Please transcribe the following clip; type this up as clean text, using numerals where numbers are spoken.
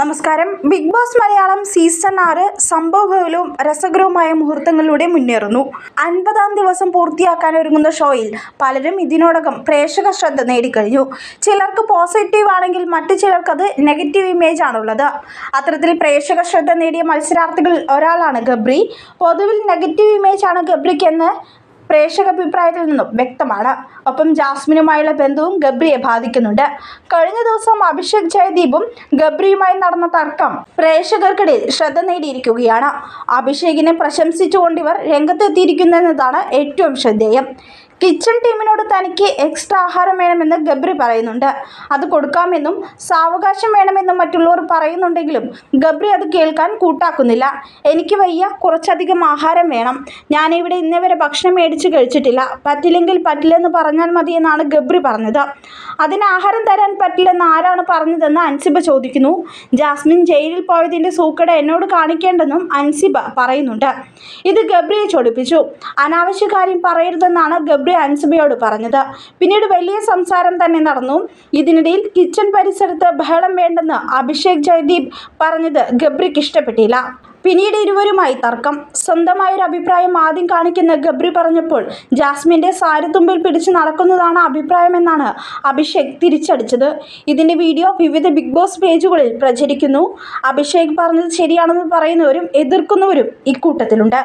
നമസ്കാരം. Big boss Malayalam season 6 സംഭവബഹുലവും രസകരവുമായ മുഹൂർത്തങ്ങളിലൂടെ മുന്നേറുന്നു. 50-ാം ദിവസം പൂർത്തിയാക്കാൻ ഒരുങ്ങുന്ന ഷോയിൽ പലരും ഇതിനോടകം പ്രേക്ഷക ശ്രദ്ധ നേടിക്കഴിഞ്ഞു. ചിലർക്ക് പോസിറ്റീവ് ആണെങ്കിൽ മറ്റു ചിലർക്കത് നെഗറ്റീവ് ഇമേജ് ആണുള്ളത്. അത്തരത്തിൽ പ്രേക്ഷക ശ്രദ്ധ നേടിയ മത്സരാർത്ഥികളിൽ ഒരാളാണ് ഗബ്രി. പൊതുവിൽ നെഗറ്റീവ് ഇമേജ് ആണ് ഗബ്രിക്കെന്ന് പ്രേക്ഷക അഭിപ്രായത്തിൽ നിന്നും വ്യക്തമാണ്. ഒപ്പം ജാസ്മിനുമായുള്ള ബന്ധവും ഗബ്രിയെ ബാധിക്കുന്നുണ്ട്. കഴിഞ്ഞ ദിവസം അഭിഷേക് ജയദീപും ഗബ്രിയുമായി നടന്ന തർക്കം പ്രേക്ഷകർക്കിടയിൽ ശ്രദ്ധ നേടിയിരിക്കുകയാണ്. അഭിഷേകിനെ പ്രശംസിച്ചുകൊണ്ടിവർ രംഗത്തെത്തിയിരിക്കുന്നതാണ് ഏറ്റവും ശ്രദ്ധേയം. കിച്ചൺ ടീമിനോട് തനിക്ക് എക്സ്ട്രാ ആഹാരം വേണമെന്ന് ഗബ്രി പറയുന്നുണ്ട്. അത് കൊടുക്കാമെന്നും സാവകാശം വേണമെന്നും മറ്റുള്ളവർ പറയുന്നുണ്ടെങ്കിലും ഗബ്രി അത് കേൾക്കാൻ കൂട്ടാക്കുന്നില്ല. എനിക്ക് വയ്യ, കുറച്ചധികം ആഹാരം വേണം, ഞാനിവിടെ ഇന്നേ വരെ ഭക്ഷണം മേടിച്ച് കഴിച്ചിട്ടില്ല, പറ്റില്ലെങ്കിൽ പറ്റില്ലെന്ന് പറഞ്ഞാൽ മതിയെന്നാണ് ഗബ്രി പറഞ്ഞത്. അതിന് ആഹാരം തരാൻ പറ്റില്ലെന്ന് ആരാണ് പറഞ്ഞതെന്ന് അൻസിബ ചോദിക്കുന്നു. ജാസ്മിൻ ജയിലിൽ പോയതിൻ്റെ സൂക്കട് എന്നോട് കാണിക്കേണ്ടെന്നും അൻസിബ പറയുന്നുണ്ട്. ഇത് ഗബ്രിയെ ചൊടിപ്പിച്ചു. അനാവശ്യ കാര്യം പറയരുതെന്നാണ് ഗബ്രി അൻസിബയോട് പറഞ്ഞത്. പിന്നീട് വലിയ സംസാരം തന്നെ നടന്നു. ഇതിനിടയിൽ കിച്ചൺ പരിസരത്ത് ബഹളം വേണ്ടെന്ന് അഭിഷേക് ജയദീപ് പറഞ്ഞത് ഗബ്രിക്ക് ഇഷ്ടപ്പെട്ടില്ല. പിന്നീട് ഇരുവരുമായി തർക്കം. സ്വന്തമായൊരു അഭിപ്രായം ആദ്യം കാണിക്കുന്ന ഗബ്രി പറഞ്ഞപ്പോൾ ജാസ്മിൻ്റെ സാരിത്തുമ്പിൽ പിടിച്ച് നടക്കുന്നതാണ് അഭിപ്രായമെന്നാണ് അഭിഷേക് തിരിച്ചടിച്ചത്. ഇതിൻ്റെ വീഡിയോ വിവിധ ബിഗ് ബോസ് പേജുകളിൽ പ്രചരിക്കുന്നു. അഭിഷേക് പറഞ്ഞത് ശരിയാണെന്ന് പറയുന്നവരും എതിർക്കുന്നവരും ഇക്കൂട്ടത്തിലുണ്ട്.